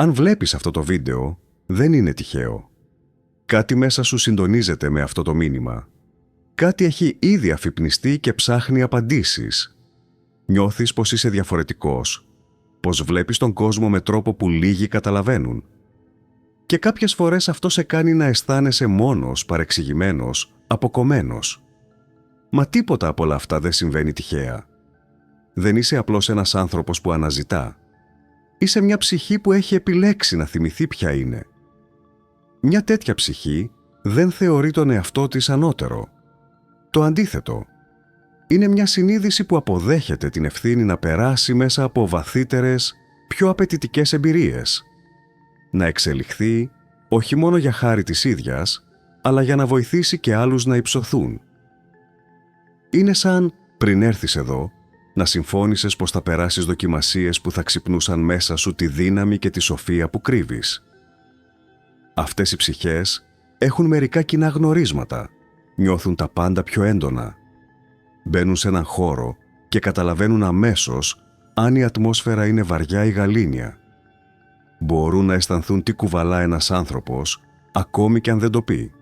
Αν βλέπεις αυτό το βίντεο, δεν είναι τυχαίο. Κάτι μέσα σου συντονίζεται με αυτό το μήνυμα. Κάτι έχει ήδη αφυπνιστεί και ψάχνει απαντήσεις. Νιώθεις πως είσαι διαφορετικός, πως βλέπεις τον κόσμο με τρόπο που λίγοι καταλαβαίνουν. Και κάποιες φορές αυτό σε κάνει να αισθάνεσαι μόνος, παρεξηγημένος, αποκομμένος. Μα τίποτα από όλα αυτά δεν συμβαίνει τυχαία. Δεν είσαι απλώς ένας άνθρωπος που αναζητά. Είσαι μια ψυχή που έχει επιλέξει να θυμηθεί ποια είναι. Μια τέτοια ψυχή δεν θεωρεί τον εαυτό της ανώτερο. Το αντίθετο. Είναι μια συνείδηση που αποδέχεται την ευθύνη να περάσει μέσα από βαθύτερες, πιο απαιτητικές εμπειρίες. Να εξελιχθεί όχι μόνο για χάρη της ίδιας, αλλά για να βοηθήσει και άλλους να υψωθούν. Είναι σαν, πριν έρθεις εδώ, να συμφώνησες πως θα περάσεις δοκιμασίες που θα ξυπνούσαν μέσα σου τη δύναμη και τη σοφία που κρύβεις. Αυτές οι ψυχές έχουν μερικά κοινά γνωρίσματα, νιώθουν τα πάντα πιο έντονα. Μπαίνουν σε έναν χώρο και καταλαβαίνουν αμέσως αν η ατμόσφαιρα είναι βαριά ή γαλήνια. Μπορούν να αισθανθούν τι κουβαλά ένας άνθρωπος, ακόμη και αν δεν το πει.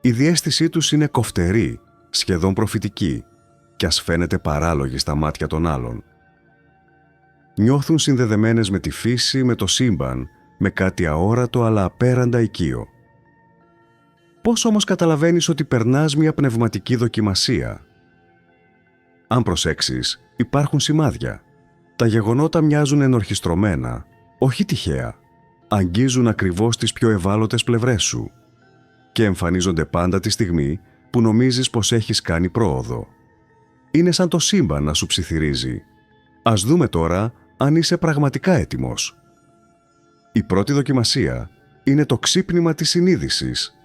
Η διαίσθησή τους είναι κοφτερή, σχεδόν προφητική, κι ας φαίνεται παράλογη στα μάτια των άλλων. Νιώθουν συνδεδεμένες με τη φύση, με το σύμπαν, με κάτι αόρατο αλλά απέραντα οικείο. Πώς όμως καταλαβαίνεις ότι περνάς μια πνευματική δοκιμασία? Αν προσέξεις, υπάρχουν σημάδια. Τα γεγονότα μοιάζουν ενορχιστρωμένα, όχι τυχαία. Αγγίζουν ακριβώς τις πιο ευάλωτες πλευρές σου και εμφανίζονται πάντα τη στιγμή που νομίζεις πως έχεις κάνει πρόοδο. Είναι σαν το σύμπαν να σου ψιθυρίζει. Ας δούμε τώρα αν είσαι πραγματικά έτοιμος. Η πρώτη δοκιμασία είναι το ξύπνημα της συνείδησης.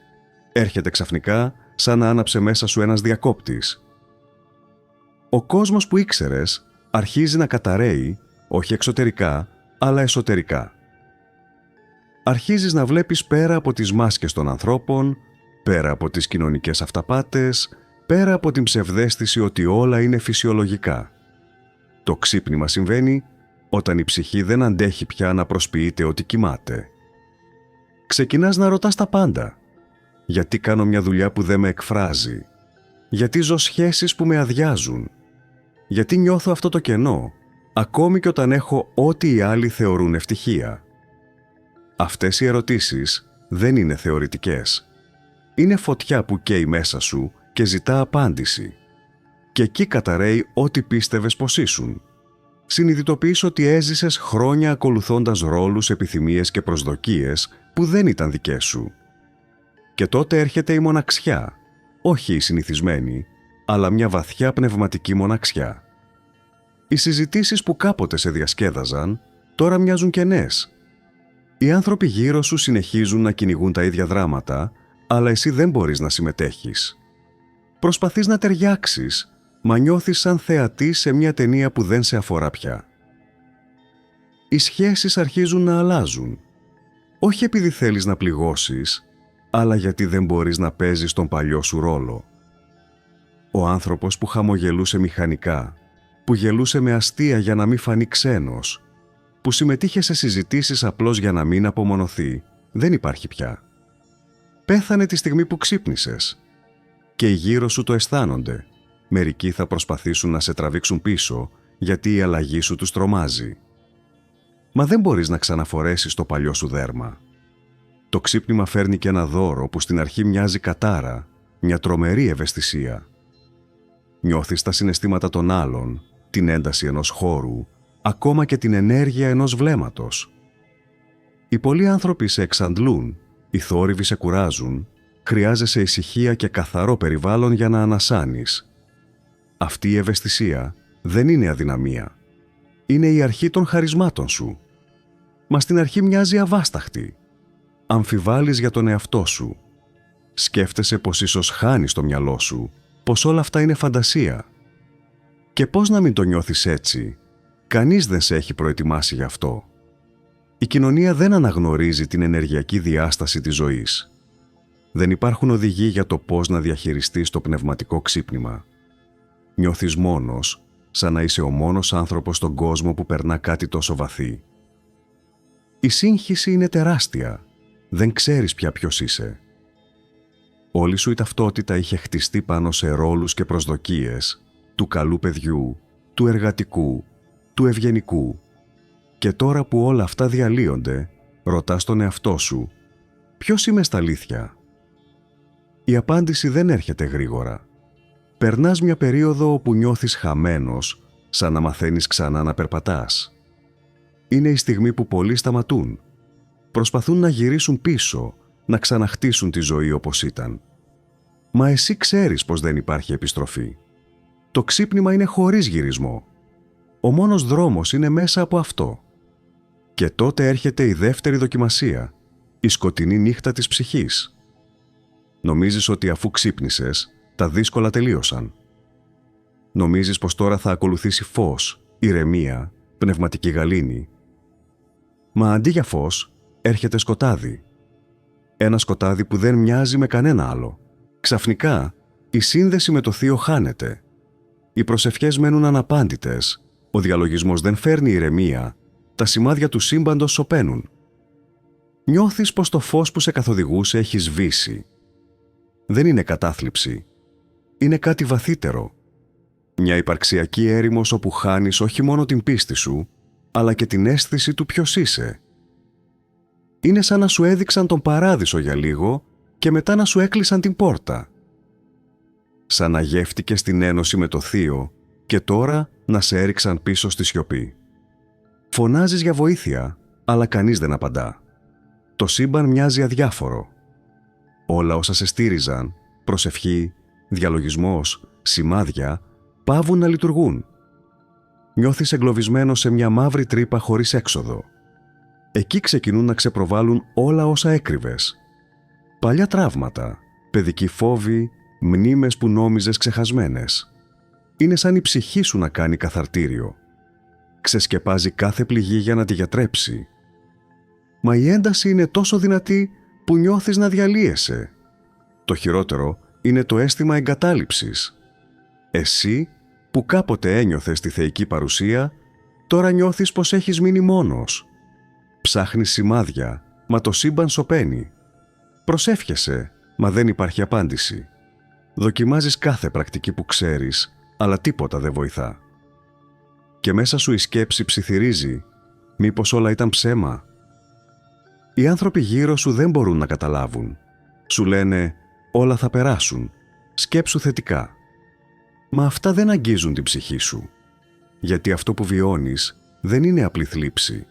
Έρχεται ξαφνικά σαν να άναψε μέσα σου ένας διακόπτης. Ο κόσμος που ήξερες αρχίζει να καταρρέει, όχι εξωτερικά, αλλά εσωτερικά. Αρχίζεις να βλέπεις πέρα από τις μάσκες των ανθρώπων, πέρα από τις κοινωνικές αυταπάτες, πέρα από την ψευδαίσθηση ότι όλα είναι φυσιολογικά. Το ξύπνημα συμβαίνει όταν η ψυχή δεν αντέχει πια να προσποιείται ότι κοιμάται. Ξεκινάς να ρωτάς τα πάντα. Γιατί κάνω μια δουλειά που δεν με εκφράζει? Γιατί ζω σχέσεις που με αδειάζουν? Γιατί νιώθω αυτό το κενό, ακόμη και όταν έχω ό,τι οι άλλοι θεωρούν ευτυχία? Αυτές οι ερωτήσεις δεν είναι θεωρητικές. Είναι φωτιά που καίει μέσα σου και ζητά απάντηση. Και εκεί καταραίει ό,τι πίστευες πως ήσουν. Συνειδητοποιείς ότι έζησες χρόνια ακολουθώντας ρόλους, επιθυμίες και προσδοκίες που δεν ήταν δικές σου. Και τότε έρχεται η μοναξιά, όχι η συνηθισμένη, αλλά μια βαθιά πνευματική μοναξιά. Οι συζητήσεις που κάποτε σε διασκέδαζαν, τώρα μοιάζουν κενές. Οι άνθρωποι γύρω σου συνεχίζουν να κυνηγούν τα ίδια δράματα, αλλά εσύ δεν μπορείς να συμμετέχεις. Προσπαθείς να ταιριάξεις, μα νιώθεις σαν θεατής σε μια ταινία που δεν σε αφορά πια. Οι σχέσεις αρχίζουν να αλλάζουν. Όχι επειδή θέλεις να πληγώσεις, αλλά γιατί δεν μπορείς να παίζεις τον παλιό σου ρόλο. Ο άνθρωπος που χαμογελούσε μηχανικά, που γελούσε με αστεία για να μην φανεί ξένος, που συμμετείχε σε συζητήσεις απλώς για να μην απομονωθεί, δεν υπάρχει πια. Πέθανε τη στιγμή που ξύπνησες. Και οι γύρω σου το αισθάνονται. Μερικοί θα προσπαθήσουν να σε τραβήξουν πίσω, γιατί η αλλαγή σου τους τρομάζει. Μα δεν μπορείς να ξαναφορέσεις το παλιό σου δέρμα. Το ξύπνημα φέρνει και ένα δώρο που στην αρχή μοιάζει κατάρα, μια τρομερή ευαισθησία. Νιώθεις τα συναισθήματα των άλλων, την ένταση ενός χώρου, ακόμα και την ενέργεια ενός βλέμματος. Οι πολλοί άνθρωποι σε εξαντλούν, οι θόρυβοι σε κουράζουν, χρειάζεσαι ησυχία και καθαρό περιβάλλον για να ανασάνεις. Αυτή η ευαισθησία δεν είναι αδυναμία. Είναι η αρχή των χαρισμάτων σου. Μα στην αρχή μοιάζει αβάσταχτη. Αμφιβάλλεις για τον εαυτό σου. Σκέφτεσαι πως ίσως χάνεις το μυαλό σου, πως όλα αυτά είναι φαντασία. Και πώς να μην το νιώθεις έτσι? Κανείς δεν σε έχει προετοιμάσει γι' αυτό. Η κοινωνία δεν αναγνωρίζει την ενεργειακή διάσταση της ζωής. Δεν υπάρχουν οδηγοί για το πώς να διαχειριστείς το πνευματικό ξύπνημα. Νιώθεις μόνος, σαν να είσαι ο μόνος άνθρωπος στον κόσμο που περνά κάτι τόσο βαθύ. Η σύγχυση είναι τεράστια. Δεν ξέρεις πια ποιος είσαι. Όλη σου η ταυτότητα είχε χτιστεί πάνω σε ρόλους και προσδοκίες του καλού παιδιού, του εργατικού, του ευγενικού. Και τώρα που όλα αυτά διαλύονται, ρωτάς τον εαυτό σου «Ποιος είμαι στα αλήθεια?» Η απάντηση δεν έρχεται γρήγορα. Περνάς μια περίοδο όπου νιώθεις χαμένος, σαν να μαθαίνεις ξανά να περπατάς. Είναι η στιγμή που πολλοί σταματούν. Προσπαθούν να γυρίσουν πίσω, να ξαναχτίσουν τη ζωή όπως ήταν. Μα εσύ ξέρεις πως δεν υπάρχει επιστροφή. Το ξύπνημα είναι χωρίς γυρισμό. Ο μόνος δρόμος είναι μέσα από αυτό. Και τότε έρχεται η δεύτερη δοκιμασία, η σκοτεινή νύχτα της ψυχής. Νομίζεις ότι αφού ξύπνησες, τα δύσκολα τελείωσαν. Νομίζεις πως τώρα θα ακολουθήσει φως, ηρεμία, πνευματική γαλήνη. Μα αντί για φως, έρχεται σκοτάδι. Ένα σκοτάδι που δεν μοιάζει με κανένα άλλο. Ξαφνικά, η σύνδεση με το Θείο χάνεται. Οι προσευχές μένουν αναπάντητες. Ο διαλογισμός δεν φέρνει ηρεμία. Τα σημάδια του σύμπαντος σωπαίνουν. Νιώθεις πως το φως που σε καθοδηγούσε έχει σβήσει. Δεν είναι κατάθλιψη. Είναι κάτι βαθύτερο. Μια υπαρξιακή έρημος όπου χάνεις όχι μόνο την πίστη σου, αλλά και την αίσθηση του ποιος είσαι. Είναι σαν να σου έδειξαν τον παράδεισο για λίγο και μετά να σου έκλεισαν την πόρτα. Σαν να γεύτηκες την ένωση με το Θείο και τώρα να σε έριξαν πίσω στη σιωπή. Φωνάζεις για βοήθεια, αλλά κανείς δεν απαντά. Το σύμπαν μοιάζει αδιάφορο. Όλα όσα σε στήριζαν, προσευχή, διαλογισμός, σημάδια, παύουν να λειτουργούν. Νιώθεις εγκλωβισμένος σε μια μαύρη τρύπα χωρίς έξοδο. Εκεί ξεκινούν να ξεπροβάλλουν όλα όσα έκρυβες. Παλιά τραύματα, παιδικοί φόβοι, μνήμες που νόμιζες ξεχασμένες. Είναι σαν η ψυχή σου να κάνει καθαρτήριο. Ξεσκεπάζει κάθε πληγή για να τη γιατρέψει. Μα η ένταση είναι τόσο δυνατή που νιώθεις να διαλύεσαι. Το χειρότερο είναι το αίσθημα εγκατάλειψης. Εσύ που κάποτε ένιωθες τη θεϊκή παρουσία, τώρα νιώθεις πως έχεις μείνει μόνος. Ψάχνεις σημάδια, μα το σύμπαν σωπαίνει. Προσεύχεσαι, μα δεν υπάρχει απάντηση. Δοκιμάζεις κάθε πρακτική που ξέρεις, αλλά τίποτα δεν βοηθά. Και μέσα σου η σκέψη ψιθυρίζει, μήπως όλα ήταν ψέμα. Οι άνθρωποι γύρω σου δεν μπορούν να καταλάβουν. Σου λένε, όλα θα περάσουν, σκέψου θετικά. Μα αυτά δεν αγγίζουν την ψυχή σου. Γιατί αυτό που βιώνεις δεν είναι απλή θλίψη.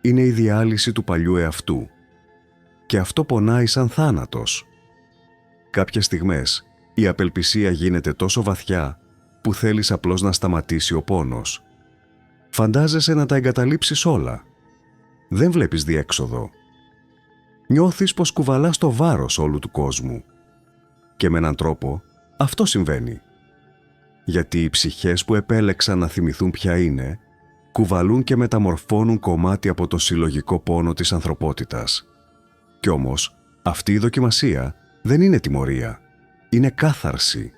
Είναι η διάλυση του παλιού εαυτού. Και αυτό πονάει σαν θάνατος. Κάποιες στιγμές η απελπισία γίνεται τόσο βαθιά που θέλεις απλώς να σταματήσει ο πόνος. Φαντάζεσαι να τα εγκαταλείψεις όλα. Δεν βλέπεις διέξοδο. Νιώθεις πως κουβαλάς το βάρος όλου του κόσμου. Και με έναν τρόπο αυτό συμβαίνει. Γιατί οι ψυχές που επέλεξαν να θυμηθούν ποια είναι, κουβαλούν και μεταμορφώνουν κομμάτι από το συλλογικό πόνο της ανθρωπότητας. Κι όμως, αυτή η δοκιμασία δεν είναι τιμωρία. Είναι κάθαρση.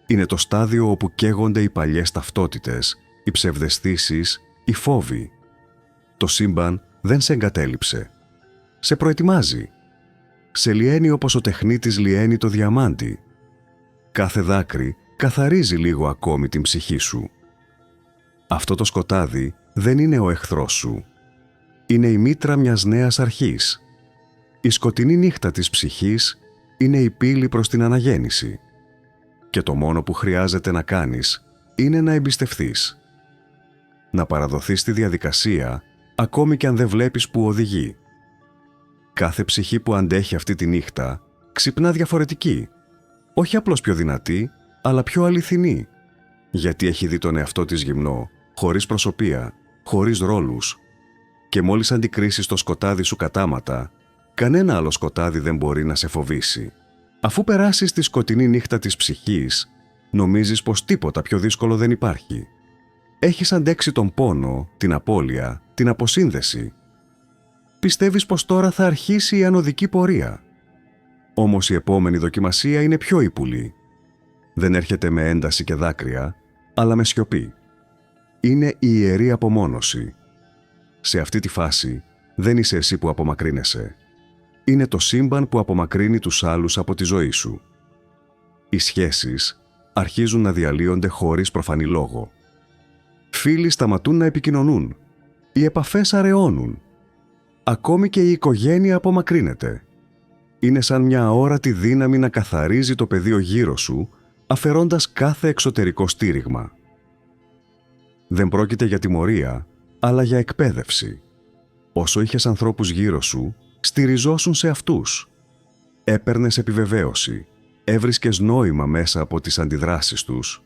Είναι το στάδιο όπου καίγονται οι παλιές ταυτότητες, οι ψευδαισθήσεις, οι φόβοι. Το σύμπαν δεν σε εγκατέλειψε. Σε προετοιμάζει. Σε λιένει όπως ο τεχνίτης λιένει το διαμάντι. Κάθε δάκρυ καθαρίζει λίγο ακόμη την ψυχή σου. Αυτό το σκοτάδι δεν είναι ο εχθρός σου. Είναι η μήτρα μιας νέας αρχής. Η σκοτεινή νύχτα της ψυχής είναι η πύλη προς την αναγέννηση. Και το μόνο που χρειάζεται να κάνεις είναι να εμπιστευθείς. Να παραδοθείς τη διαδικασία, ακόμη και αν δεν βλέπεις που οδηγεί. Κάθε ψυχή που αντέχει αυτή τη νύχτα ξυπνά διαφορετική. Όχι απλώς πιο δυνατή, αλλά πιο αληθινή. Γιατί έχει δει τον εαυτό της γυμνό, χωρίς προσωπία, χωρίς ρόλους. Και μόλις αντικρίσεις το σκοτάδι σου κατάματα, κανένα άλλο σκοτάδι δεν μπορεί να σε φοβήσει. Αφού περάσεις τη σκοτεινή νύχτα της ψυχής, νομίζεις πως τίποτα πιο δύσκολο δεν υπάρχει. Έχεις αντέξει τον πόνο, την απώλεια, την αποσύνδεση. Πιστεύεις πως τώρα θα αρχίσει η ανωδική πορεία. Όμως η επόμενη δοκιμασία είναι πιο ύπουλη. Δεν έρχεται με ένταση και δάκρυα, αλλά με σιωπή. Είναι η ιερή απομόνωση. Σε αυτή τη φάση, Δεν είσαι εσύ που απομακρύνεσαι. Είναι το σύμπαν που απομακρύνει τους άλλους από τη ζωή σου. Οι σχέσεις αρχίζουν να διαλύονται χωρίς προφανή λόγο. Φίλοι σταματούν να επικοινωνούν. Οι επαφές αραιώνουν. Ακόμη και η οικογένεια απομακρύνεται. Είναι σαν μια αόρατη δύναμη να καθαρίζει το πεδίο γύρω σου, αφαιρώντας κάθε εξωτερικό στήριγμα. Δεν πρόκειται για τιμωρία, αλλά για εκπαίδευση. Όσο είχες ανθρώπους γύρω σου, στηριζόσουν σε αυτούς. Έπαιρνες επιβεβαίωση, έβρισκες νόημα μέσα από τις αντιδράσεις τους.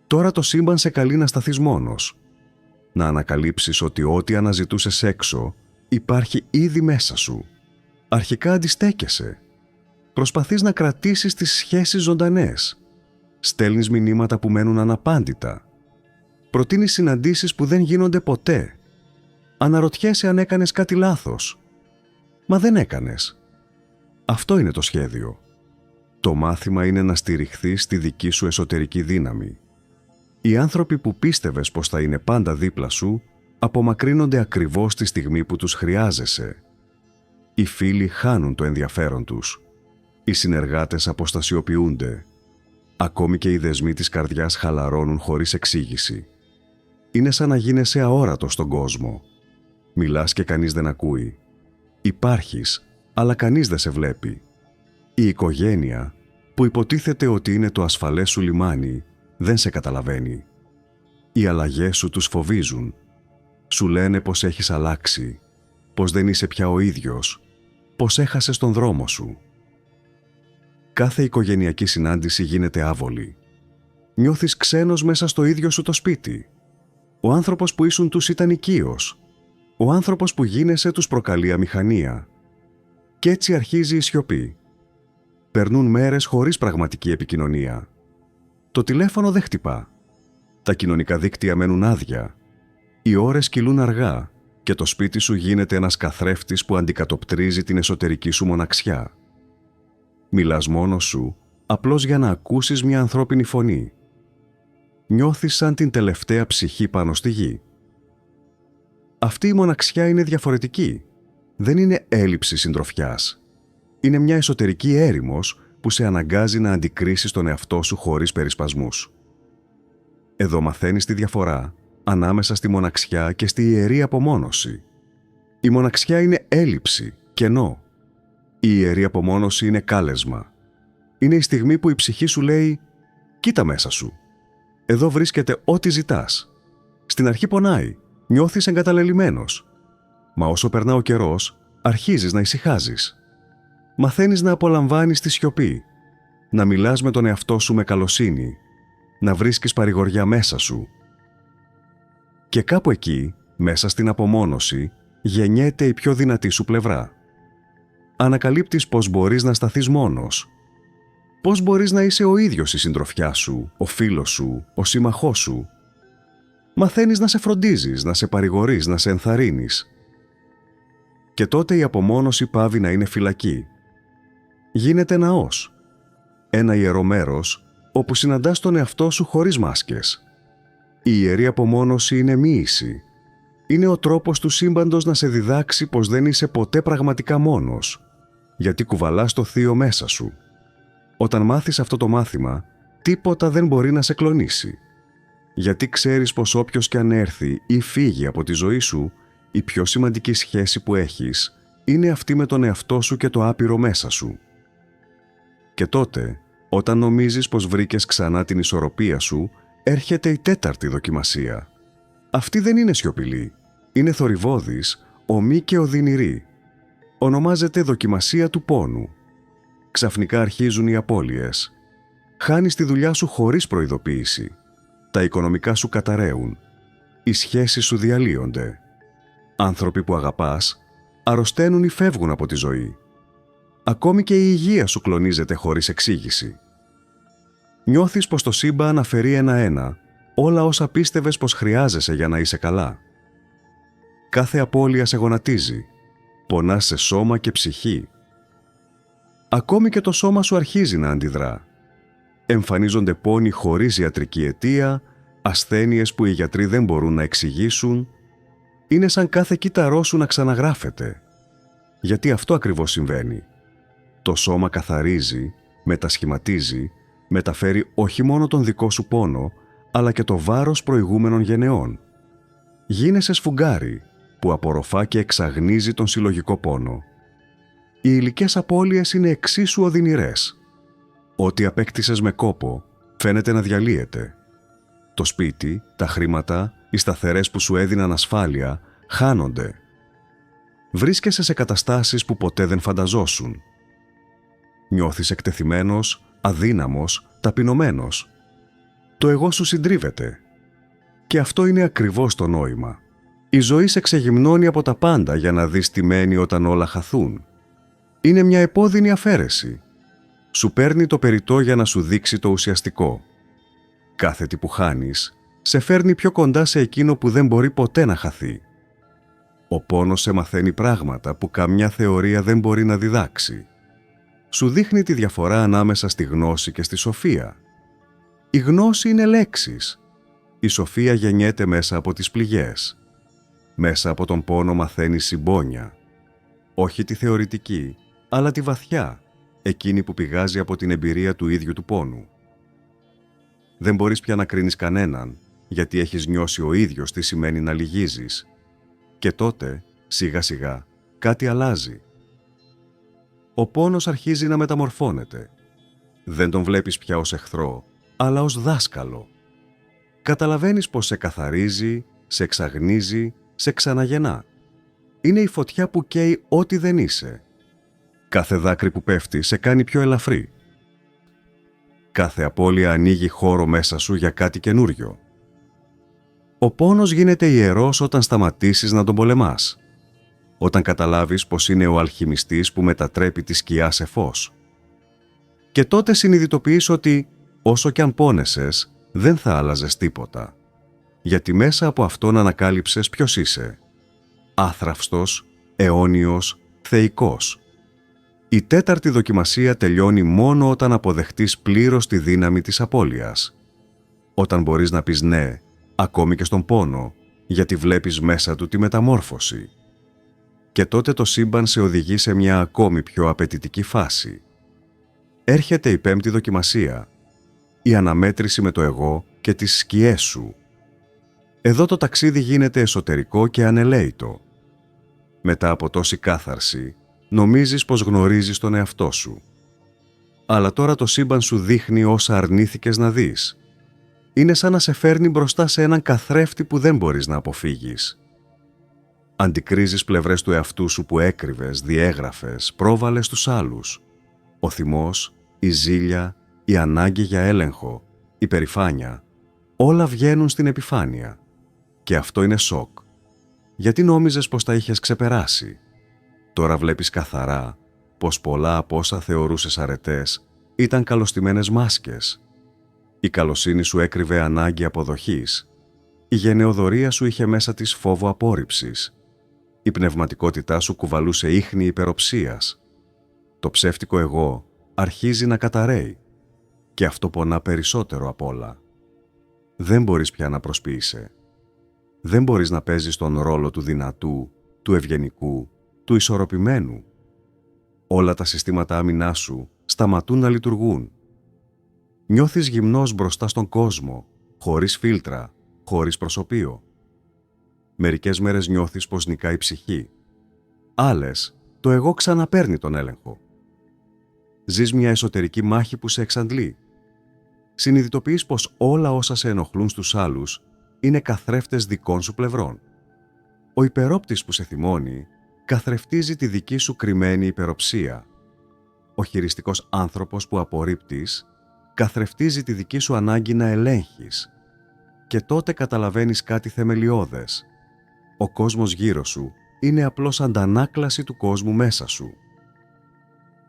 Τώρα το σύμπαν σε καλεί να σταθείς μόνος. Να ανακαλύψεις ότι ό,τι αναζητούσες έξω υπάρχει ήδη μέσα σου. Αρχικά αντιστέκεσαι. Προσπαθείς να κρατήσεις τις σχέσεις ζωντανές. Στέλνεις μηνύματα που μένουν αναπάντητα. Προτείνεις συναντήσεις που δεν γίνονται ποτέ. Αναρωτιέσαι αν έκανες κάτι λάθος. Μα δεν έκανες. Αυτό είναι το σχέδιο. Το μάθημα είναι να στηριχθείς στη δική σου εσωτερική δύναμη. Οι άνθρωποι που πίστευες πως θα είναι πάντα δίπλα σου, απομακρύνονται ακριβώς τη στιγμή που τους χρειάζεσαι. Οι φίλοι χάνουν το ενδιαφέρον τους. Οι συνεργάτες αποστασιοποιούνται. Ακόμη και οι δεσμοί της καρδιάς χαλαρώνουν χωρίς εξήγηση. Είναι σαν να γίνεσαι αόρατος στον κόσμο. Μιλάς και κανείς δεν ακούει. Υπάρχεις, αλλά κανείς δεν σε βλέπει. Η οικογένεια, που υποτίθεται ότι είναι το ασφαλές σου λιμάνι, δεν σε καταλαβαίνει. Οι αλλαγές σου τους φοβίζουν. Σου λένε πως έχεις αλλάξει, πως δεν είσαι πια ο ίδιος, πως έχασες τον δρόμο σου. Κάθε οικογενειακή συνάντηση γίνεται άβολη. Νιώθεις ξένος μέσα στο ίδιο σου το σπίτι. Ο άνθρωπος που ήσουν τους ήταν οικείος. Ο άνθρωπος που γίνεσαι τους προκαλεί αμηχανία. Κι έτσι αρχίζει η σιωπή. Περνούν μέρες χωρίς πραγματική επικοινωνία. Το τηλέφωνο δεν χτυπά. Τα κοινωνικά δίκτυα μένουν άδεια. Οι ώρες κυλούν αργά και το σπίτι σου γίνεται ένας καθρέφτης που αντικατοπτρίζει την εσωτερική σου μοναξιά. Μιλάς μόνος σου, απλώς για να ακούσεις μια ανθρώπινη φωνή. Νιώθεις σαν την τελευταία ψυχή πάνω στη γη. Αυτή η μοναξιά είναι διαφορετική. Δεν είναι έλλειψη συντροφιάς. Είναι μια εσωτερική έρημος που σε αναγκάζει να αντικρίσεις τον εαυτό σου χωρίς περισπασμούς. Εδώ μαθαίνεις τη διαφορά ανάμεσα στη μοναξιά και στη ιερή απομόνωση. Η μοναξιά είναι έλλειψη, κενό. Η ιερή απομόνωση είναι κάλεσμα. Είναι η στιγμή που η ψυχή σου λέει «Κοίτα μέσα σου. Εδώ βρίσκεται ό,τι ζητάς». Στην αρχή πονάει, νιώθεις εγκαταλελειμμένος. Μα όσο περνά ο καιρός, αρχίζεις να ησυχάζεις. Μαθαίνεις να απολαμβάνεις τη σιωπή, να μιλάς με τον εαυτό σου με καλοσύνη, να βρίσκεις παρηγοριά μέσα σου. Και κάπου εκεί, μέσα στην απομόνωση, γεννιέται η πιο δυνατή σου πλευρά. Ανακαλύπτεις πως μπορείς να σταθείς μόνος. Πως μπορείς να είσαι ο ίδιος η συντροφιά σου, ο φίλος σου, ο σύμμαχός σου. Μαθαίνεις να σε φροντίζεις, να σε παρηγορείς, να σε ενθαρρύνεις. Και τότε η απομόνωση πάβει να είναι φυλακή. Γίνεται ναός. Ένα ιερό μέρος όπου συναντάς τον εαυτό σου χωρίς μάσκες. Η ιερή απομόνωση είναι μοίηση. Είναι ο τρόπος του σύμπαντος να σε διδάξει πως δεν είσαι ποτέ πραγματικά μόνος, γιατί κουβαλάς το θείο μέσα σου. Όταν μάθεις αυτό το μάθημα, τίποτα δεν μπορεί να σε κλονίσει. Γιατί ξέρεις πως όποιος κι αν έρθει ή φύγει από τη ζωή σου, η πιο σημαντική σχέση που έχεις είναι αυτή με τον εαυτό σου και το άπειρο μέσα σου. Και τότε, όταν νομίζεις πως βρήκες ξανά την ισορροπία σου, έρχεται η τέταρτη δοκιμασία. Αυτή δεν είναι σιωπηλή. Είναι θορυβώδης, ομή και οδυνηρή. Ονομάζεται δοκιμασία του πόνου. Ξαφνικά αρχίζουν οι απώλειες. Χάνεις τη δουλειά σου χωρίς προειδοποίηση. Τα οικονομικά σου καταραίουν. Οι σχέσεις σου διαλύονται. Άνθρωποι που αγαπάς αρρωσταίνουν ή φεύγουν από τη ζωή. Ακόμη και η υγεία σου κλονίζεται χωρίς εξήγηση. Νιώθεις πως το σύμπαν αφαιρεί ένα-ένα όλα όσα πίστευες πως χρειάζεσαι για να είσαι καλά. Κάθε απώλεια σε γονατίζει. Πονάς σε σώμα και ψυχή. Ακόμη και το σώμα σου αρχίζει να αντιδρά. Εμφανίζονται πόνοι χωρίς ιατρική αιτία, ασθένειες που οι γιατροί δεν μπορούν να εξηγήσουν. Είναι σαν κάθε κύτταρό σου να ξαναγράφεται. Γιατί αυτό ακριβώς συμβαίνει. Το σώμα καθαρίζει, μετασχηματίζει, μεταφέρει όχι μόνο τον δικό σου πόνο, αλλά και το βάρος προηγούμενων γενεών. Γίνεσαι σφουγγάρι που απορροφά και εξαγνίζει τον συλλογικό πόνο. Οι υλικές απώλειες είναι εξίσου οδυνηρές. Ό,τι απέκτησες με κόπο φαίνεται να διαλύεται. Το σπίτι, τα χρήματα, οι σταθερές που σου έδιναν ασφάλεια χάνονται. Βρίσκεσαι σε καταστάσεις που ποτέ δεν φανταζόσουν. Νιώθεις εκτεθειμένος, αδύναμος, ταπεινωμένος. Το εγώ σου συντρίβεται. Και αυτό είναι ακριβώς το νόημα. Η ζωή σε ξεγυμνώνει από τα πάντα για να δεις τι μένει όταν όλα χαθούν. Είναι μια επώδυνη αφαίρεση. Σου παίρνει το περιττό για να σου δείξει το ουσιαστικό. Κάθε τι που χάνεις, σε φέρνει πιο κοντά σε εκείνο που δεν μπορεί ποτέ να χαθεί. Ο πόνος σε μαθαίνει πράγματα που καμιά θεωρία δεν μπορεί να διδάξει. Σου δείχνει τη διαφορά ανάμεσα στη γνώση και στη σοφία. Η γνώση είναι λέξεις. Η σοφία γεννιέται μέσα από τις πληγές. Μέσα από τον πόνο μαθαίνεις συμπόνια. Όχι τη θεωρητική, αλλά τη βαθιά, εκείνη που πηγάζει από την εμπειρία του ίδιου του πόνου. Δεν μπορείς πια να κρίνεις κανέναν, γιατί έχεις νιώσει ο ίδιος τι σημαίνει να λυγίζεις. Και τότε, σιγά σιγά, κάτι αλλάζει. Ο πόνος αρχίζει να μεταμορφώνεται. Δεν τον βλέπεις πια ως εχθρό, αλλά ως δάσκαλο. Καταλαβαίνεις πως σε καθαρίζει, σε εξαγνίζει, σε ξαναγεννά. Είναι η φωτιά που καίει ό,τι δεν είσαι. Κάθε δάκρυ που πέφτει σε κάνει πιο ελαφρύ. Κάθε απώλεια ανοίγει χώρο μέσα σου για κάτι καινούριο. Ο πόνος γίνεται ιερός όταν σταματήσεις να τον πολεμάς. Όταν καταλάβεις πως είναι ο αλχημιστής που μετατρέπει τη σκιά σε φως. Και τότε συνειδητοποιείς ότι, όσο κι αν πόνεσες, δεν θα άλλαζες τίποτα. Γιατί μέσα από αυτόν ανακάλυψες ποιος είσαι. Άθραυστος, αιώνιος, θεϊκός. Η τέταρτη δοκιμασία τελειώνει μόνο όταν αποδεχτείς πλήρως τη δύναμη της απώλειας. Όταν μπορείς να πεις ναι, ακόμη και στον πόνο, γιατί βλέπεις μέσα του τη μεταμόρφωση. Και τότε το σύμπαν σε οδηγεί σε μια ακόμη πιο απαιτητική φάση. Έρχεται η πέμπτη δοκιμασία, η αναμέτρηση με το εγώ και τις σκιές σου. Εδώ το ταξίδι γίνεται εσωτερικό και ανελαίητο. Μετά από τόση κάθαρση, νομίζεις πως γνωρίζεις τον εαυτό σου. Αλλά τώρα το σύμπαν σου δείχνει όσα αρνήθηκες να δεις. Είναι σαν να σε φέρνει μπροστά σε έναν καθρέφτη που δεν μπορείς να αποφύγεις. Αντικρίζεις πλευρές του εαυτού σου που έκρυβες, διέγραφες, πρόβαλες στους άλλους. Ο θυμός, η ζήλια, η ανάγκη για έλεγχο, η περηφάνεια, όλα βγαίνουν στην επιφάνεια. Και αυτό είναι σοκ. Γιατί νόμιζες πως τα είχες ξεπεράσει. Τώρα βλέπεις καθαρά πως πολλά από όσα θεωρούσες αρετές ήταν καλωστημένες μάσκες. Η καλοσύνη σου έκρυβε ανάγκη αποδοχής. Η γενεοδωρία σου είχε μέσα της φόβο απόρριψης. Η πνευματικότητά σου κουβαλούσε ίχνη υπεροψίας. Το ψεύτικο εγώ αρχίζει να καταραίει. Και αυτό πονά περισσότερο απ' όλα. Δεν μπορείς πια να προσποιείσαι. Δεν μπορείς να παίζεις τον ρόλο του δυνατού, του ευγενικού, του ισορροπημένου. Όλα τα συστήματα άμυνάς σου σταματούν να λειτουργούν. Νιώθεις γυμνός μπροστά στον κόσμο, χωρίς φίλτρα, χωρίς προσωπείο. Μερικές μέρες νιώθεις πως νικάει η ψυχή. Άλλες, το εγώ ξαναπαίρνει τον έλεγχο. Ζεις μια εσωτερική μάχη που σε εξαντλεί. Συνειδητοποιείς πως όλα όσα σε ενοχλούν στους άλλους είναι καθρέφτες δικών σου πλευρών. Ο υπερόπτης που σε θυμώνει καθρεφτίζει τη δική σου κρυμμένη υπεροψία. Ο χειριστικός άνθρωπος που απορρίπτεις καθρεφτίζει τη δική σου ανάγκη να ελέγχεις. Και τότε καταλαβαίνεις κάτι θεμελιώδες. Ο κόσμος γύρω σου είναι απλώς αντανάκλαση του κόσμου μέσα σου.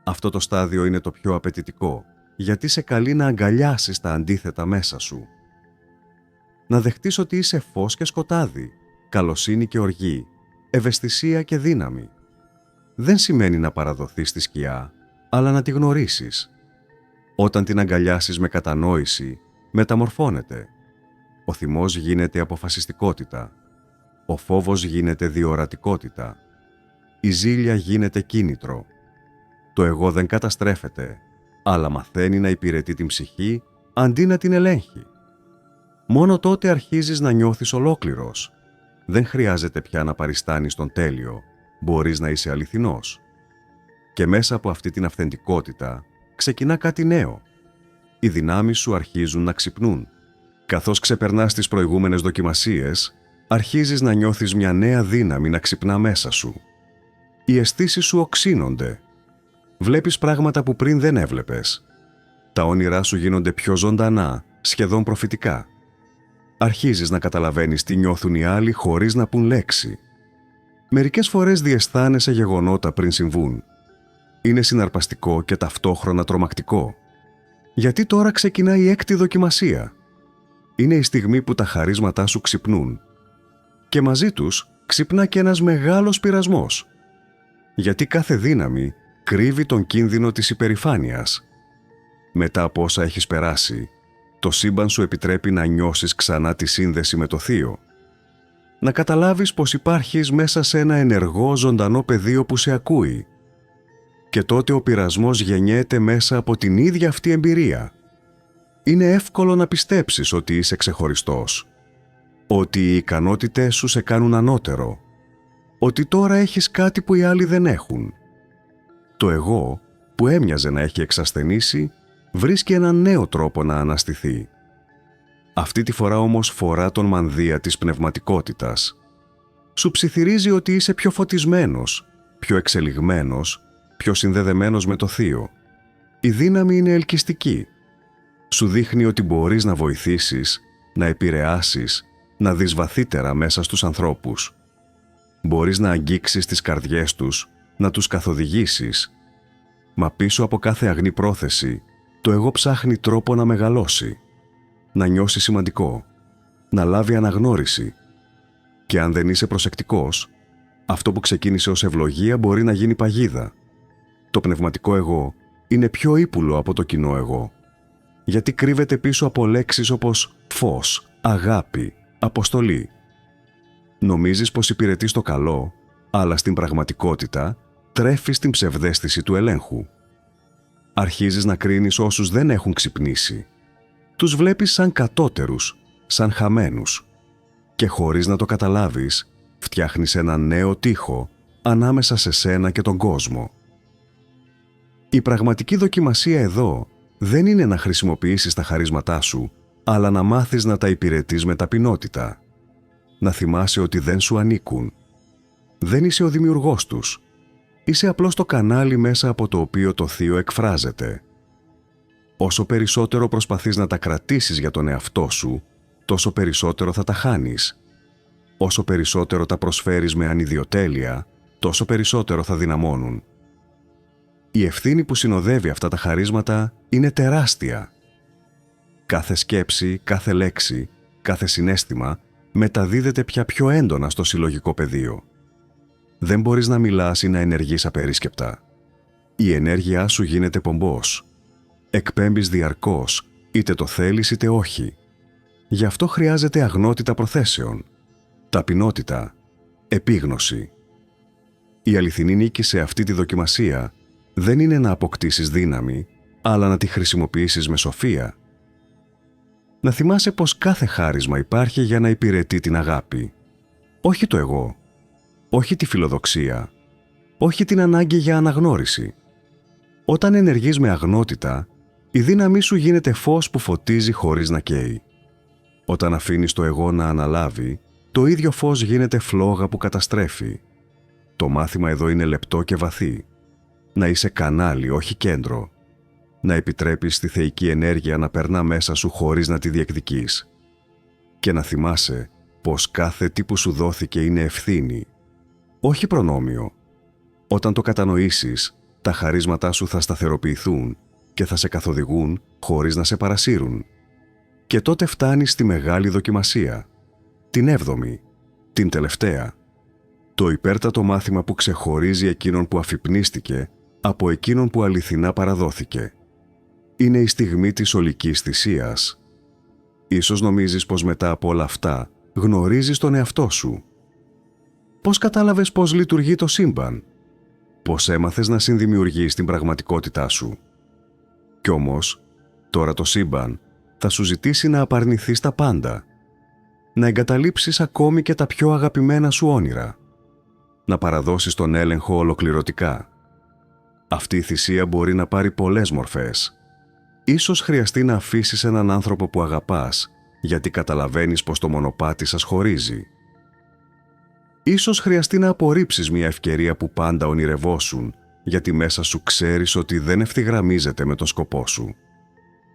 Αυτό το στάδιο είναι το πιο απαιτητικό, γιατί σε καλεί να αγκαλιάσεις τα αντίθετα μέσα σου. Να δεχτείς ότι είσαι φως και σκοτάδι, καλοσύνη και οργή, ευαισθησία και δύναμη. Δεν σημαίνει να παραδοθείς στη σκιά, αλλά να τη γνωρίσεις. Όταν την αγκαλιάσεις με κατανόηση, μεταμορφώνεται. Ο θυμός γίνεται αποφασιστικότητα. Ο φόβος γίνεται διορατικότητα. Η ζήλια γίνεται κίνητρο. Το εγώ δεν καταστρέφεται, αλλά μαθαίνει να υπηρετεί την ψυχή αντί να την ελέγχει. Μόνο τότε αρχίζεις να νιώθεις ολόκληρος. Δεν χρειάζεται πια να παριστάνεις τον τέλειο, μπορείς να είσαι αληθινός. Και μέσα από αυτή την αυθεντικότητα ξεκινά κάτι νέο. Οι δυνάμεις σου αρχίζουν να ξυπνούν. Καθώς ξεπερνάς τις προηγούμενες δοκιμασίες, αρχίζεις να νιώθεις μια νέα δύναμη να ξυπνά μέσα σου. Οι αισθήσεις σου οξύνονται. Βλέπεις πράγματα που πριν δεν έβλεπες. Τα όνειρά σου γίνονται πιο ζωντανά, σχεδόν προφητικά. Αρχίζεις να καταλαβαίνεις τι νιώθουν οι άλλοι χωρίς να πουν λέξη. Μερικές φορές διαισθάνεσαι γεγονότα πριν συμβούν. Είναι συναρπαστικό και ταυτόχρονα τρομακτικό. Γιατί τώρα ξεκινάει η έκτη δοκιμασία. Είναι η στιγμή που τα χαρίσματά σου ξυπνούν. Και μαζί τους ξυπνά και ένας μεγάλος πειρασμός. Γιατί κάθε δύναμη κρύβει τον κίνδυνο της υπερηφάνειας. Μετά από όσα έχεις περάσει, το σύμπαν σου επιτρέπει να νιώσεις ξανά τη σύνδεση με το Θείο. Να καταλάβεις πως υπάρχεις μέσα σε ένα ενεργό ζωντανό πεδίο που σε ακούει. Και τότε ο πειρασμός γεννιέται μέσα από την ίδια αυτή εμπειρία. Είναι εύκολο να πιστέψεις ότι είσαι ξεχωριστός. Ότι οι ικανότητες σου σε κάνουν ανώτερο. Ότι τώρα έχεις κάτι που οι άλλοι δεν έχουν. Το εγώ, που έμοιαζε να έχει εξασθενήσει, βρίσκει έναν νέο τρόπο να αναστηθεί. Αυτή τη φορά όμως φορά τον μανδύα της πνευματικότητας. Σου ψιθυρίζει ότι είσαι πιο φωτισμένος, πιο εξελιγμένος, πιο συνδεδεμένος με το Θείο. Η δύναμη είναι ελκυστική. Σου δείχνει ότι μπορείς να βοηθήσεις, να επηρεάσεις, να δεις βαθύτερα μέσα στους ανθρώπους. Μπορείς να αγγίξεις τις καρδιές τους, να τους καθοδηγήσεις. Μα πίσω από κάθε αγνή πρόθεση, το εγώ ψάχνει τρόπο να μεγαλώσει, να νιώσει σημαντικό, να λάβει αναγνώριση. Και αν δεν είσαι προσεκτικός, αυτό που ξεκίνησε ως ευλογία μπορεί να γίνει παγίδα. Το πνευματικό εγώ είναι πιο ύπουλο από το κοινό εγώ, γιατί κρύβεται πίσω από λέξεις όπως φως, αγάπη, αποστολή. Νομίζεις πως υπηρετείς το καλό, αλλά στην πραγματικότητα τρέφεις την ψευδαίσθηση του ελέγχου. Αρχίζεις να κρίνεις όσους δεν έχουν ξυπνήσει. Τους βλέπεις σαν κατώτερους, σαν χαμένους. Και χωρίς να το καταλάβεις, φτιάχνεις ένα νέο τοίχο ανάμεσα σε σένα και τον κόσμο. Η πραγματική δοκιμασία εδώ δεν είναι να χρησιμοποιήσεις τα χαρίσματά σου, αλλά να μάθεις να τα υπηρετείς με ταπεινότητα. Να θυμάσαι ότι δεν σου ανήκουν. Δεν είσαι ο δημιουργός τους. Είσαι απλώς το κανάλι μέσα από το οποίο το Θείο εκφράζεται. Όσο περισσότερο προσπαθείς να τα κρατήσεις για τον εαυτό σου, τόσο περισσότερο θα τα χάνεις. Όσο περισσότερο τα προσφέρεις με ανιδιοτέλεια, τόσο περισσότερο θα δυναμώνουν. Η ευθύνη που συνοδεύει αυτά τα χαρίσματα είναι τεράστια. Κάθε σκέψη, κάθε λέξη, κάθε συναίσθημα μεταδίδεται πια πιο έντονα στο συλλογικό πεδίο. Δεν μπορείς να μιλάς ή να ενεργείς απερίσκεπτα. Η ενέργειά σου γίνεται πομπός. Εκπέμπεις διαρκώς, είτε το θέλεις είτε όχι. Γι' αυτό χρειάζεται αγνότητα προθέσεων, ταπεινότητα, επίγνωση. Η αληθινή νίκη σε αυτή τη δοκιμασία δεν είναι να αποκτήσεις δύναμη, αλλά να τη χρησιμοποιήσεις με σοφία. Να θυμάσαι πως κάθε χάρισμα υπάρχει για να υπηρετεί την αγάπη. Όχι το εγώ, όχι τη φιλοδοξία, όχι την ανάγκη για αναγνώριση. Όταν ενεργείς με αγνότητα, η δύναμή σου γίνεται φως που φωτίζει χωρίς να καίει. Όταν αφήνεις το εγώ να αναλάβει, το ίδιο φως γίνεται φλόγα που καταστρέφει. Το μάθημα εδώ είναι λεπτό και βαθύ. Να είσαι κανάλι, όχι κέντρο. Να επιτρέπεις τη θεϊκή ενέργεια να περνά μέσα σου χωρίς να τη διεκδικείς. Και να θυμάσαι πως κάθε τι που σου δόθηκε είναι ευθύνη, όχι προνόμιο. Όταν το κατανοήσεις, τα χαρίσματά σου θα σταθεροποιηθούν και θα σε καθοδηγούν χωρίς να σε παρασύρουν. Και τότε φτάνεις στη μεγάλη δοκιμασία, την 7η, την τελευταία. Το υπέρτατο μάθημα που ξεχωρίζει εκείνον που αφυπνίστηκε από εκείνον που αληθινά παραδόθηκε. Είναι η στιγμή της ολικής θυσίας. Ίσως νομίζεις πως μετά από όλα αυτά γνωρίζεις τον εαυτό σου. Πώς κατάλαβες πώς λειτουργεί το σύμπαν? Πώς έμαθες να συνδημιουργείς την πραγματικότητά σου? Κι όμως, τώρα το σύμπαν θα σου ζητήσει να απαρνηθείς τα πάντα, να εγκαταλείψεις ακόμη και τα πιο αγαπημένα σου όνειρα, να παραδώσεις τον έλεγχο ολοκληρωτικά. Αυτή η θυσία μπορεί να πάρει πολλές μορφές. Ίσως χρειαστεί να αφήσεις έναν άνθρωπο που αγαπάς, γιατί καταλαβαίνεις πως το μονοπάτι σας χωρίζει. Ίσως χρειαστεί να απορρίψεις μια ευκαιρία που πάντα ονειρευόσουν, γιατί μέσα σου ξέρεις ότι δεν ευθυγραμμίζεται με τον σκοπό σου.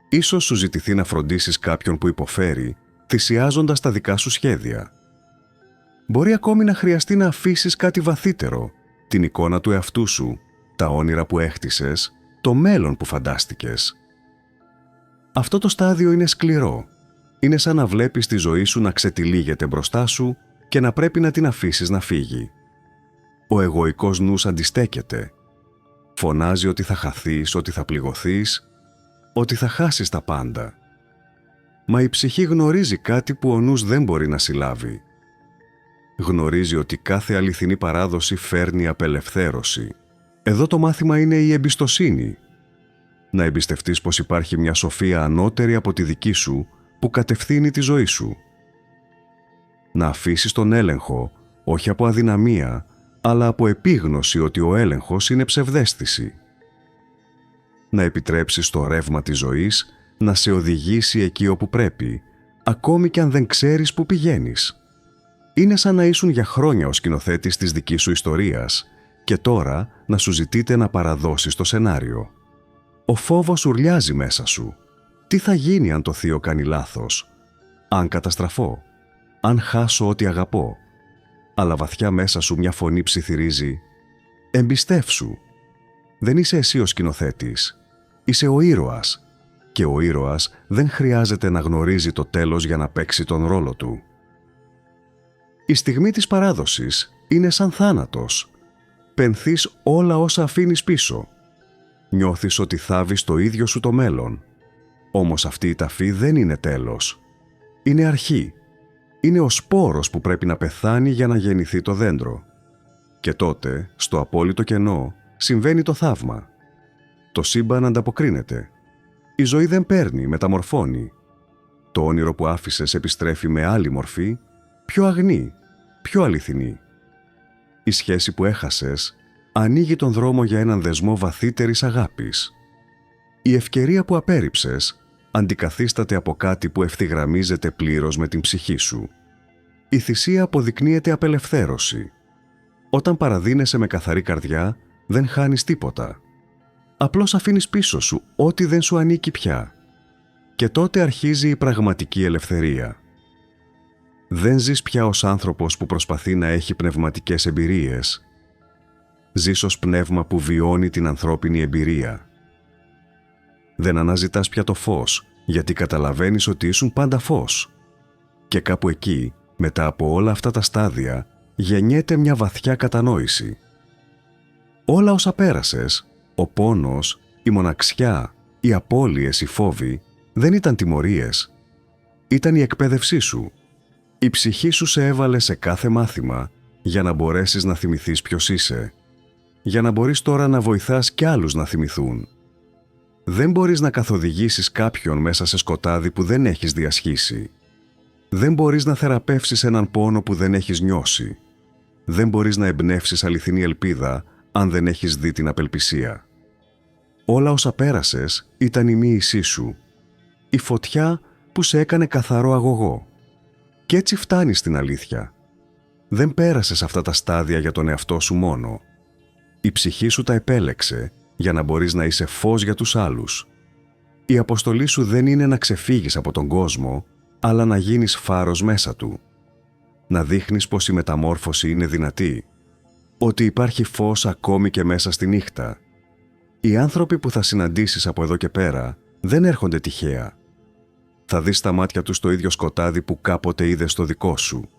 Ίσως σου ζητηθεί να φροντίσεις κάποιον που υποφέρει, θυσιάζοντας τα δικά σου σχέδια. Μπορεί ακόμη να χρειαστεί να αφήσεις κάτι βαθύτερο, την εικόνα του εαυτού σου, τα όνειρα που έχτισες, το μέλλον που φαντάστηκες. Αυτό το στάδιο είναι σκληρό. Είναι σαν να βλέπεις τη ζωή σου να ξετυλίγεται μπροστά σου και να πρέπει να την αφήσεις να φύγει. Ο εγωικός νους αντιστέκεται. Φωνάζει ότι θα χαθείς, ότι θα πληγωθείς, ότι θα χάσεις τα πάντα. Μα η ψυχή γνωρίζει κάτι που ο νους δεν μπορεί να συλλάβει. Γνωρίζει ότι κάθε αληθινή παράδοση φέρνει απελευθέρωση. Εδώ το μάθημα είναι η εμπιστοσύνη. Να εμπιστευτείς πως υπάρχει μια σοφία ανώτερη από τη δική σου που κατευθύνει τη ζωή σου. Να αφήσεις τον έλεγχο, όχι από αδυναμία, αλλά από επίγνωση ότι ο έλεγχος είναι ψευδαίσθηση. Να επιτρέψεις το ρεύμα της ζωής να σε οδηγήσει εκεί όπου πρέπει, ακόμη κι αν δεν ξέρεις που πηγαίνεις. Είναι σαν να ήσουν για χρόνια ο σκηνοθέτης της δικής σου ιστορίας και τώρα να σου ζητείτε να παραδώσεις το σενάριο. Ο φόβος ουρλιάζει μέσα σου. Τι θα γίνει αν το θείο κάνει λάθος? Αν καταστραφώ? Αν χάσω ό,τι αγαπώ? Αλλά βαθιά μέσα σου μια φωνή ψιθυρίζει «Εμπιστεύσου». Δεν είσαι εσύ ο σκηνοθέτης. Είσαι ο ήρωας. Και ο ήρωας δεν χρειάζεται να γνωρίζει το τέλος για να παίξει τον ρόλο του. Η στιγμή της παράδοσης είναι σαν θάνατος. Πενθείς όλα όσα αφήνεις πίσω. Νιώθεις ότι θάβεις το ίδιο σου το μέλλον. Όμως αυτή η ταφή δεν είναι τέλος. Είναι αρχή. Είναι ο σπόρος που πρέπει να πεθάνει για να γεννηθεί το δέντρο. Και τότε, στο απόλυτο κενό, συμβαίνει το θαύμα. Το σύμπαν ανταποκρίνεται. Η ζωή δεν παίρνει, μεταμορφώνει. Το όνειρο που άφησες επιστρέφει με άλλη μορφή, πιο αγνή, πιο αληθινή. Η σχέση που έχασες ανοίγει τον δρόμο για έναν δεσμό βαθύτερης αγάπης. Η ευκαιρία που απέρριψες αντικαθίσταται από κάτι που ευθυγραμμίζεται πλήρως με την ψυχή σου. Η θυσία αποδεικνύεται απελευθέρωση. Όταν παραδίνεσαι με καθαρή καρδιά, δεν χάνεις τίποτα. Απλώς αφήνεις πίσω σου ό,τι δεν σου ανήκει πια. Και τότε αρχίζει η πραγματική ελευθερία. Δεν ζεις πια ως άνθρωπος που προσπαθεί να έχει πνευματικές εμπειρίες. Ζεις ως πνεύμα που βιώνει την ανθρώπινη εμπειρία. Δεν αναζητάς πια το φως, γιατί καταλαβαίνεις ότι ήσουν πάντα φως. Και κάπου εκεί, μετά από όλα αυτά τα στάδια, γεννιέται μια βαθιά κατανόηση. Όλα όσα πέρασες, ο πόνος, η μοναξιά, οι απώλειες, οι φόβοι, δεν ήταν τιμωρίες. Ήταν η εκπαίδευσή σου. Η ψυχή σου σε έβαλε σε κάθε μάθημα για να μπορέσεις να θυμηθείς ποιος είσαι. Για να μπορείς τώρα να βοηθάς κι άλλους να θυμηθούν. Δεν μπορείς να καθοδηγήσεις κάποιον μέσα σε σκοτάδι που δεν έχεις διασχίσει. Δεν μπορείς να θεραπεύσεις έναν πόνο που δεν έχεις νιώσει. Δεν μπορείς να εμπνεύσεις αληθινή ελπίδα αν δεν έχεις δει την απελπισία. Όλα όσα πέρασες ήταν η μοίησή σου. Η φωτιά που σε έκανε καθαρό αγωγό. Κι έτσι φτάνεις στην αλήθεια. Δεν πέρασες αυτά τα στάδια για τον εαυτό σου μόνο. Η ψυχή σου τα επέλεξε για να μπορείς να είσαι φως για τους άλλους. Η αποστολή σου δεν είναι να ξεφύγεις από τον κόσμο, αλλά να γίνεις φάρος μέσα του. Να δείχνεις πως η μεταμόρφωση είναι δυνατή, ότι υπάρχει φως ακόμη και μέσα στη νύχτα. Οι άνθρωποι που θα συναντήσεις από εδώ και πέρα δεν έρχονται τυχαία. Θα δεις στα μάτια τους το ίδιο σκοτάδι που κάποτε είδες στο δικό σου.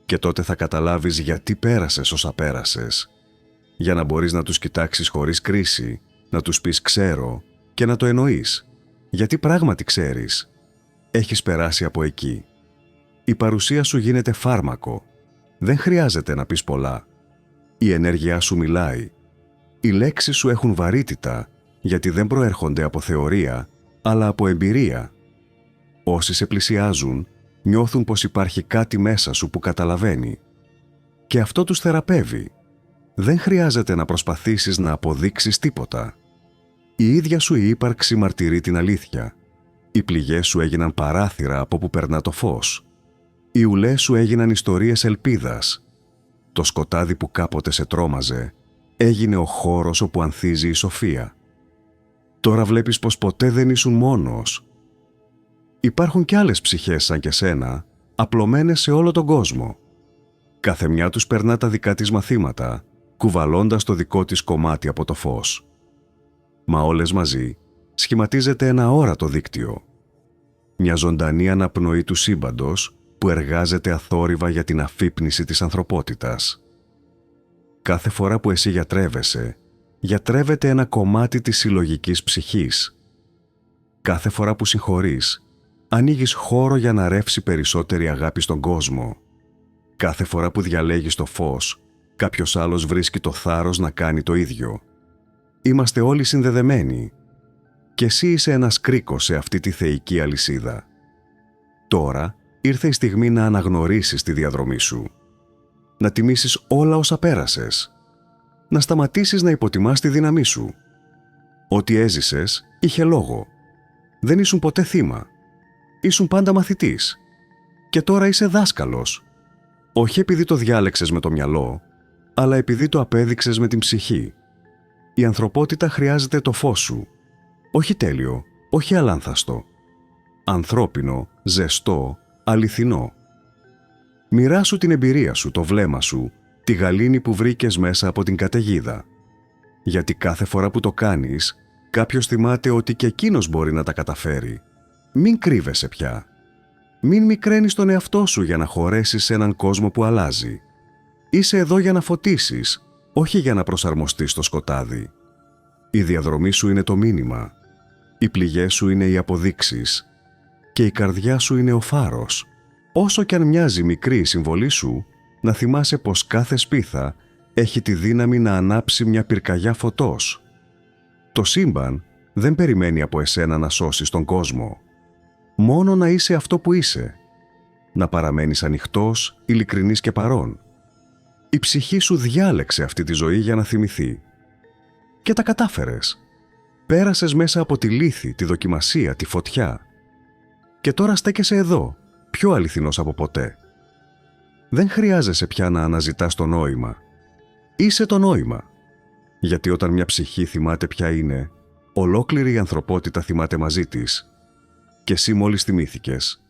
Και τότε θα καταλάβεις γιατί πέρασες όσα πέρασες. Για να μπορείς να τους κοιτάξεις χωρίς κρίση, να τους πεις «ξέρω» και να το εννοείς. Γιατί πράγματι ξέρεις. Έχεις περάσει από εκεί. Η παρουσία σου γίνεται φάρμακο. Δεν χρειάζεται να πεις πολλά. Η ενέργειά σου μιλάει. Οι λέξεις σου έχουν βαρύτητα, γιατί δεν προέρχονται από θεωρία, αλλά από εμπειρία. Όσοι σε πλησιάζουν, νιώθουν πως υπάρχει κάτι μέσα σου που καταλαβαίνει. Και αυτό τους θεραπεύει. Δεν χρειάζεται να προσπαθήσεις να αποδείξεις τίποτα. Η ίδια σου η ύπαρξη μαρτυρεί την αλήθεια. Οι πληγές σου έγιναν παράθυρα από που περνά το φως. Οι ουλές σου έγιναν ιστορίες ελπίδας. Το σκοτάδι που κάποτε σε τρόμαζε έγινε ο χώρος όπου ανθίζει η σοφία. Τώρα βλέπεις πως ποτέ δεν ήσουν μόνος. Υπάρχουν κι άλλες ψυχές σαν και σένα, απλωμένες σε όλο τον κόσμο. Κάθε μια τους περνά τα δικά της μαθήματα, κουβαλώντας το δικό της κομμάτι από το φως. Μα όλες μαζί σχηματίζεται ένα αόρατο δίκτυο. Μια ζωντανή αναπνοή του σύμπαντος που εργάζεται αθόρυβα για την αφύπνιση της ανθρωπότητας. Κάθε φορά που εσύ γιατρεύεσαι, γιατρεύεται ένα κομμάτι της συλλογικής ψυχής. Κάθε φορά που συγχωρείς, ανοίγεις χώρο για να ρεύσει περισσότερη αγάπη στον κόσμο. Κάθε φορά που διαλέγεις το φως, κάποιος άλλος βρίσκει το θάρρος να κάνει το ίδιο. Είμαστε όλοι συνδεδεμένοι. Και εσύ είσαι ένας κρίκος σε αυτή τη θεϊκή αλυσίδα. Τώρα ήρθε η στιγμή να αναγνωρίσεις τη διαδρομή σου. Να τιμήσεις όλα όσα πέρασες. Να σταματήσεις να υποτιμάς τη δύναμή σου. Ό,τι έζησες είχε λόγο. Δεν ήσουν ποτέ θύμα. Ήσουν πάντα μαθητής. Και τώρα είσαι δάσκαλος. Όχι επειδή το διάλεξες με το μυαλό, αλλά επειδή το απέδειξες με την ψυχή. Η ανθρωπότητα χρειάζεται το φως σου. Όχι τέλειο, όχι αλάνθαστο. Ανθρώπινο, ζεστό, αληθινό. Μοιράσου την εμπειρία σου, το βλέμμα σου, τη γαλήνη που βρήκες μέσα από την καταιγίδα. Γιατί κάθε φορά που το κάνεις, κάποιος θυμάται ότι και εκείνος μπορεί να τα καταφέρει. Μην κρύβεσαι πια. Μην μικραίνεις τον εαυτό σου για να χωρέσεις σε έναν κόσμο που αλλάζει. Είσαι εδώ για να φωτίσεις, όχι για να προσαρμοστείς στο σκοτάδι. Η διαδρομή σου είναι το μήνυμα. Οι πληγές σου είναι οι αποδείξεις. Και η καρδιά σου είναι ο φάρος. Όσο κι αν μοιάζει μικρή η συμβολή σου, να θυμάσαι πως κάθε σπίθα έχει τη δύναμη να ανάψει μια πυρκαγιά φωτός. Το σύμπαν δεν περιμένει από εσένα να σώσεις τον κόσμο. Μόνο να είσαι αυτό που είσαι. Να παραμένεις ανοιχτός, ειλικρινής και παρών. Η ψυχή σου διάλεξε αυτή τη ζωή για να θυμηθεί. Και τα κατάφερες. Πέρασες μέσα από τη λύθη, τη δοκιμασία, τη φωτιά. Και τώρα στέκεσαι εδώ, πιο αληθινός από ποτέ. Δεν χρειάζεσαι πια να αναζητάς το νόημα. Είσαι το νόημα. Γιατί όταν μια ψυχή θυμάται ποια είναι, ολόκληρη η ανθρωπότητα θυμάται μαζί της. Και εσύ μόλις θυμήθηκες,